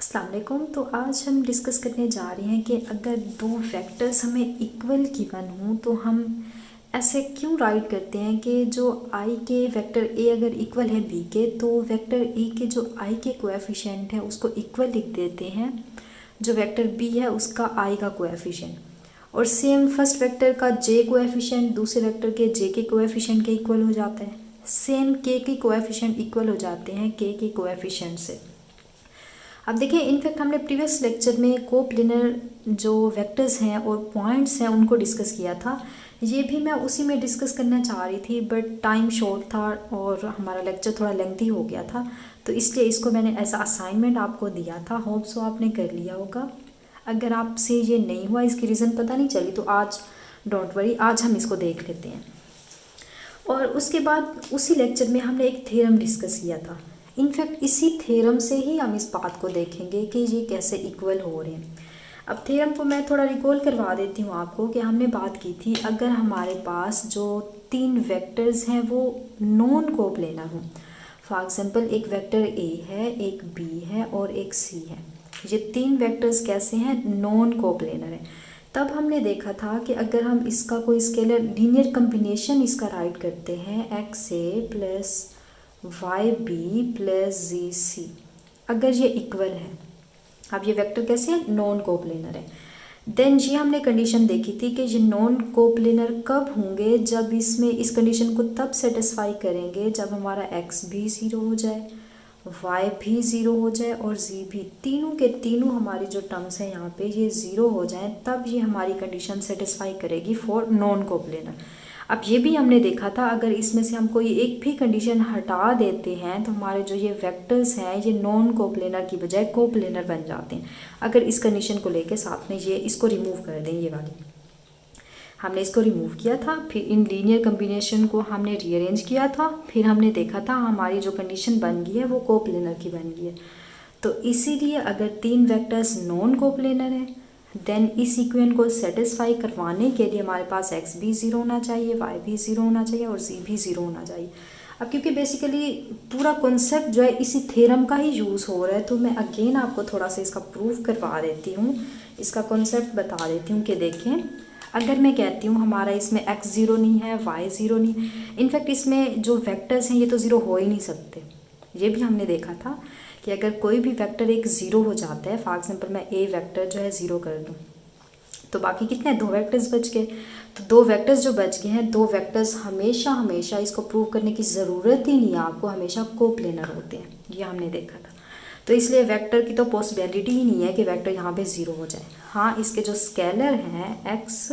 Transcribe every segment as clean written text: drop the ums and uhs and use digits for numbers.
अस्सलाम वालेकुम। तो आज हम डिस्कस करने जा रहे हैं कि अगर दो वेक्टर्स हमें इक्वल गिवन हों तो हम ऐसे क्यों राइट करते हैं कि जो आई के वेक्टर ए अगर इक्वल है बी के तो वेक्टर ए के जो आई के कोएफिशिएंट है उसको इक्वल लिख देते हैं जो वेक्टर बी है उसका आई का कोएफिशिएंट, और सेम फर्स्ट वेक्टर का जे कोएफिशिएंट दूसरे वेक्टर के जे के कोएफिशिएंट के इक्वल हो जाता है। सेम के कोएफिशिएंट इक्वल हो जाते हैं के कोएफिशिएंट से। अब देखिए, इनफैक्ट हमने प्रीवियस लेक्चर में कोप्लेनर जो वेक्टर्स हैं और पॉइंट्स हैं उनको डिस्कस किया था। ये भी मैं उसी में डिस्कस करना चाह रही थी बट टाइम शॉर्ट था और हमारा लेक्चर थोड़ा लेंथी हो गया था, तो इसलिए इसको मैंने ऐसा असाइनमेंट आपको दिया था। होप सो आपने कर लिया होगा। अगर आपसे ये नहीं हुआ, इसकी रीज़न पता नहीं चली, तो आज डोंट वरी, आज हम इसको देख लेते हैं। और उसके बाद उसी लेक्चर में हमने एक थ्योरम डिस्कस किया था। इनफैक्ट इसी थ्योरम से ही हम इस बात को देखेंगे कि ये कैसे इक्वल हो रहे हैं। अब थ्योरम को मैं थोड़ा रिकॉल करवा देती हूँ आपको कि हमने बात की थी अगर हमारे पास जो तीन वेक्टर्स हैं वो नॉन कोप्लेनर हों। फॉर एग्जांपल एक वेक्टर ए है, एक बी है और एक सी है। ये तीन वेक्टर्स कैसे हैं? नॉन कोप्लेनर है। तब हमने देखा था कि अगर हम इसका कोई स्केलर लीनियर कम्बिनेशन इसका राइट करते हैं एक्स ए प्लस वाई बी प्लस जी सी, अगर ये इक्वल है, अब ये वेक्टर कैसे है? नॉन कोप्लेनर है। देन ये हमने कंडीशन देखी थी कि ये नॉन कोप्लेनर कब होंगे, जब इसमें इस कंडीशन को तब सेटिस्फाई करेंगे जब हमारा एक्स भी ज़ीरो हो जाए, वाई भी ज़ीरो हो जाए और जी भी, तीनों के तीनों हमारी जो टर्म्स हैं यहाँ पे ये ज़ीरो हो जाएं, तब ये हमारी कंडीशन सेटिस्फाई करेगी फॉर नॉन कोप्लेनर। अब ये भी हमने देखा था अगर इसमें से हम कोई एक भी कंडीशन हटा देते हैं तो हमारे जो ये वेक्टर्स हैं ये नॉन कोप्लेनर की बजाय कोप्लेनर बन जाते हैं। अगर इस कंडीशन को लेके साथ में ये इसको रिमूव कर दें, ये वाली हमने इसको रिमूव किया था, फिर इन लीनियर कम्बिनेशन को हमने रीअरेंज किया था, फिर हमने देखा था हमारी जो कंडीशन बन गई है वो कोप्लेनर की बन गई है। तो इसीलिए अगर तीन वेक्टर्स नॉन कोप्लेनर हैं देन इस इक्वेशन को सेटिस्फाई करवाने के लिए हमारे पास एक्स भी ज़ीरो होना चाहिए, वाई भी ज़ीरो होना चाहिए और जी भी ज़ीरो होना चाहिए। अब क्योंकि बेसिकली पूरा कॉन्सेप्ट जो है इसी थ्योरम का ही यूज़ हो रहा है, तो मैं अगेन आपको थोड़ा सा इसका प्रूफ करवा देती हूँ, इसका कॉन्सेप्ट बता देती हूँ कि देखें अगर मैं कहती हूँ हमारा इसमें एक्स ज़ीरो नहीं है, वाई ज़ीरो नहीं, इनफैक्ट इसमें जो वेक्टर्स हैं ये तो ज़ीरो हो ही नहीं सकते। ये भी हमने देखा था कि अगर कोई भी वेक्टर एक ज़ीरो हो जाता है, फॉर एग्जांपल मैं ए वेक्टर जो है ज़ीरो कर दूँ तो बाकी कितने, दो वेक्टर्स बच गए। तो दो वेक्टर्स जो बच गए हैं, दो वेक्टर्स हमेशा इसको प्रूव करने की ज़रूरत ही नहीं है आपको, हमेशा कोप्लेनर होते हैं, ये हमने देखा था। तो इसलिए वेक्टर की तो पॉसिबिलिटी ही नहीं है कि वेक्टर यहाँ पे ज़ीरो हो जाए। हाँ, इसके जो स्केलर हैं एक्स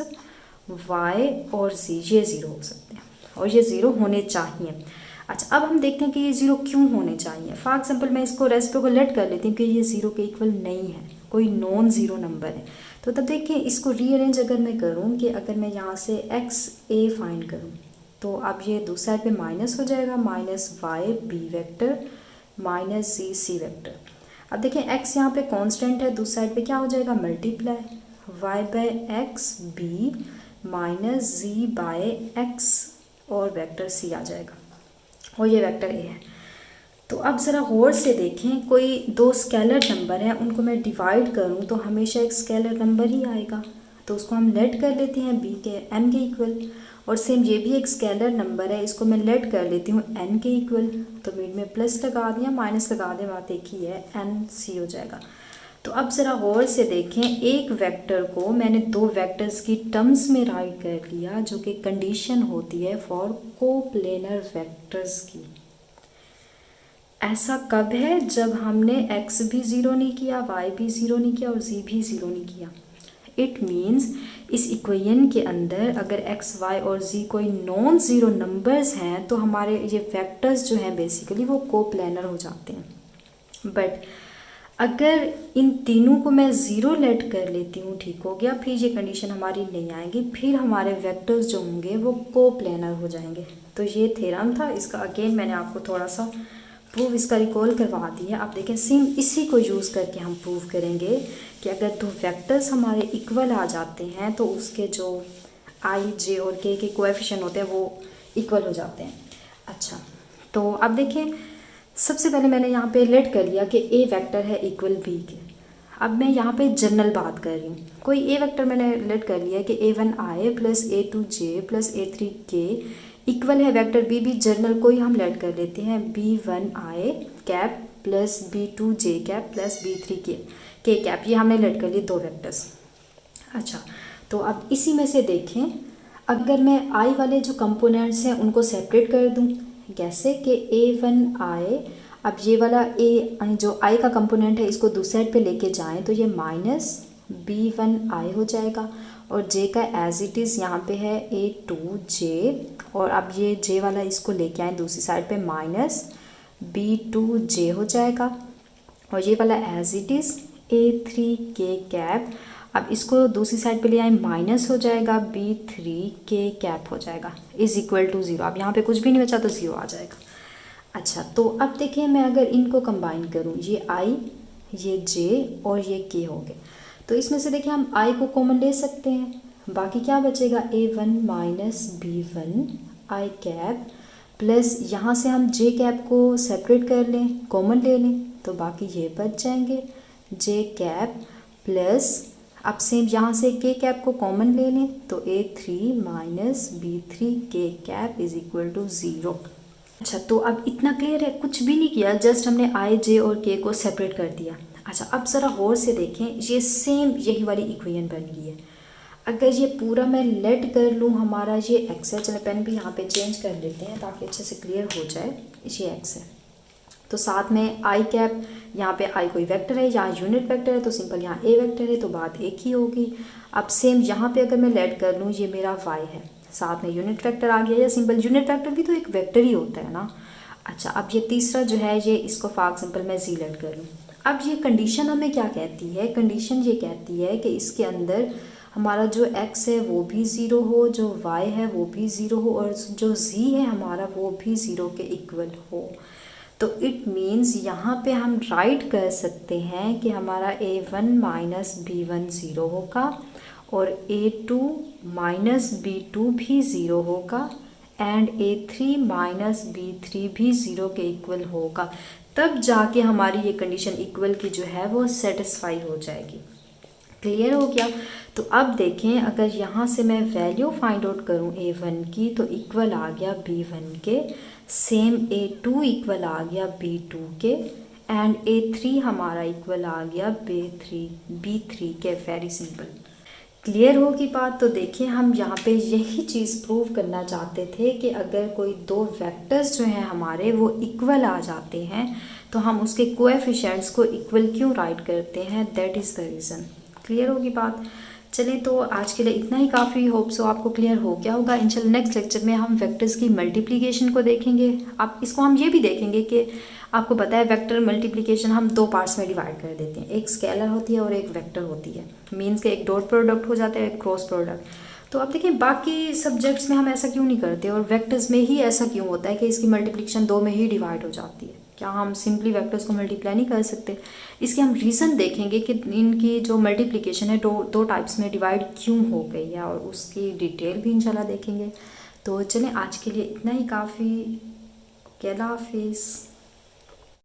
वाई और जी ये ज़ीरो हो सकते हैं और ये ज़ीरो होने चाहिए। अच्छा, अब हम देखते हैं कि ये ज़ीरो क्यों होने चाहिए। फॉर एग्जांपल मैं इसको रेस्पो को लेट कर लेती हूँ कि ये ज़ीरो के इक्वल नहीं है, कोई नॉन ज़ीरो नंबर है। तो तब देखिए इसको रीअरेंज अगर मैं करूँ कि अगर मैं यहाँ से एक्स ए फाइंड करूँ तो अब ये दूसरी साइड पे माइनस हो जाएगा, minus y b vector minus z c vector. अब देखिए एक्स यहाँ पे कांस्टेंट है, दूसरी साइड पे क्या हो जाएगा? Multiply y by x b minus z by x और वेक्टर सी आ जाएगा और ये वेक्टर ए है। तो अब ज़रा गौर से देखें, कोई दो स्केलर नंबर हैं उनको मैं डिवाइड करूं तो हमेशा एक स्केलर नंबर ही आएगा, तो उसको हम लेट कर लेते हैं बी के एन के इक्वल। और सेम ये भी एक स्केलर नंबर है, इसको मैं लेट कर लेती हूँ एन के इक्वल, तो मिड में प्लस लगा दिया माइनस लगा दें, बात एक ही है, एन सी हो जाएगा। तो अब ज़रा गौर से देखें, एक वेक्टर को मैंने दो वेक्टर्स की टर्म्स में राइट कर लिया जो कि कंडीशन होती है फॉर कोप्लेनर वेक्टर्स की। ऐसा कब है? जब हमने x भी ज़ीरो नहीं किया, y भी ज़ीरो नहीं किया और z भी ज़ीरो नहीं किया। इट मीन्स इस इक्वेशन के अंदर अगर x, y और z कोई नॉन ज़ीरो नंबर्स हैं तो हमारे ये वेक्टर्स जो हैं बेसिकली वो कोप्लेनर हो जाते हैं। बट अगर इन तीनों को मैं ज़ीरो लेट कर लेती हूँ, ठीक हो गया, फिर ये कंडीशन हमारी नहीं आएगी, फिर हमारे वेक्टर्स जो होंगे वो कोप्लेनर हो जाएंगे। तो ये थ्योरम था, इसका अगेन मैंने आपको थोड़ा सा प्रूफ इसका रिकॉल करवा दिया। आप देखें सेम इसी को यूज़ करके हम प्रूव करेंगे कि अगर दो वेक्टर्स हमारे इक्वल आ जाते हैं तो उसके जो आई जे और के कोएफिशिएंट होते हैं वो इक्वल हो जाते हैं। अच्छा, तो अब देखें सबसे पहले मैंने यहाँ पे लेट कर लिया कि ए वेक्टर है इक्वल बी के, अब मैं यहाँ पे जनरल बात कर रही हूँ, कोई ए वेक्टर मैंने लेट कर लिया है कि a1i plus a2j plus a3k equal है वेक्टर बी भी जनरल कोई हम लेट कर लेते हैं b1i cap plus b2j cap plus b3k cap, ये हमने लेट कर लिए दो वेक्टर्स। अच्छा, तो अब इसी में से देखें, अगर मैं i वाले जो कंपोनेंट्स हैं उनको सेपरेट कर दूं, कैसे कि a1i, अब ये वाला a जो i का कंपोनेंट है इसको दूसरी साइड पे लेके जाएं तो ये माइनस b1i हो जाएगा, और j का एज इट इज़ यहाँ पे है a2j, और अब ये j वाला इसको लेके आए दूसरी साइड पे माइनस b2j हो जाएगा, और ये वाला as it is a3k cap, अब इसको दूसरी साइड पे ले आए माइनस हो जाएगा b3k कैप हो जाएगा इज़ इक्वल टू 0। अब यहाँ पे कुछ भी नहीं बचा तो 0 आ जाएगा। अच्छा, तो अब देखिए मैं अगर इनको कंबाइन करूँ, ये i, ये j और ये k हो गए, तो इसमें से देखिए हम i को कॉमन ले सकते हैं, बाकी क्या बचेगा a1 minus b1 i cap plus यहाँ से हम j कैप को सेपरेट कर लें, कॉमन ले लें, तो बाकी ये बच जाएंगे j कैप प्लस, अब सेम यहाँ से k कैप को कॉमन ले लें तो a3 minus b3k cap is equal to 0। अच्छा, तो अब इतना क्लियर है, कुछ भी नहीं किया, जस्ट हमने i j और k को सेपरेट कर दिया। अच्छा, अब ज़रा गौर से देखें, ये सेम यही वाली इक्वेशन बन गई है। अगर ये पूरा मैं लेट कर लूँ, हमारा ये x है, चलो पेन भी यहाँ पे चेंज कर लेते हैं ताकि अच्छे से क्लियर हो जाए, ये x है, तो साथ में i कैप, यहाँ पे i कोई वेक्टर है, यहाँ यूनिट वेक्टर है, तो सिंपल यहाँ a वेक्टर है, तो बात एक ही होगी। अब सेम यहाँ पे अगर मैं लेट कर लूँ, ये मेरा y है, साथ में यूनिट वेक्टर आ गया, या सिंपल यूनिट वेक्टर भी तो एक वेक्टर ही होता है ना। अच्छा, अब ये तीसरा जो है, ये इसको फॉर एग्जाम्पल मैं z लेट कर लूँ। अब ये कंडीशन हमें क्या कहती है, कंडीशन ये कहती है कि इसके अंदर हमारा जो x है वो भी 0 हो, जो y है वो भी 0 हो, और जो z है हमारा वो भी 0 के इक्वल हो। तो इट मीन्स यहाँ पे हम राइट कर सकते हैं कि हमारा a1 माइनस b1 0 होगा, और a2 माइनस b2 भी 0 होगा, एंड a3 माइनस b3 भी 0 के इक्वल होगा, तब जाके हमारी ये कंडीशन इक्वल की जो है वो सेटिस्फाई हो जाएगी। क्लियर हो गया? तो अब देखें, अगर यहाँ से मैं वैल्यू फाइंड आउट करूँ a1 की, तो इक्वल आ गया b1 के, सेम a2 इक्वल आ गया b2 के, एंड a3 हमारा इक्वल आ गया b3 के। Very simple. क्लियर होगी बात? तो देखिए, हम यहाँ पे यही चीज़ प्रूव करना चाहते थे कि अगर कोई दो वेक्टर्स जो हैं हमारे वो इक्वल आ जाते हैं तो हम उसके कोएफिशिएंट्स को इक्वल क्यों राइट करते हैं, that is the reason. Clear होगी बात? चलिए, तो आज के लिए इतना ही काफ़ी। होप सो आपको क्लियर हो गया होगा। इंशाल्लाह नेक्स्ट लेक्चर में हम वेक्टर्स की मल्टीप्लिकेशन को देखेंगे। आप इसको हम ये भी देखेंगे कि आपको पता है वेक्टर मल्टीप्लिकेशन हम दो पार्ट्स में डिवाइड कर देते हैं, एक स्केलर होती है और एक वेक्टर होती है। मीन्स के एक डॉट प्रोडक्ट हो जाता है, एक क्रॉस प्रोडक्ट। तो आप देखें बाकी सब्जेक्ट्स में हम ऐसा क्यों नहीं करते, और वेक्टर्स में ही ऐसा क्यों होता है कि इसकी मल्टीप्लिकेशन दो में ही डिवाइड हो जाती है। क्या हम सिंपली वेक्टर्स को मल्टीप्लाई नहीं कर सकते? इसके हम रीज़न देखेंगे कि इनकी जो मल्टीप्लिकेशन है दो टाइप्स में डिवाइड क्यों हो गई है, और उसकी डिटेल भी इंशाल्लाह देखेंगे। तो चलें, आज के लिए इतना ही काफ़ी। अल्लाह हाफिज़।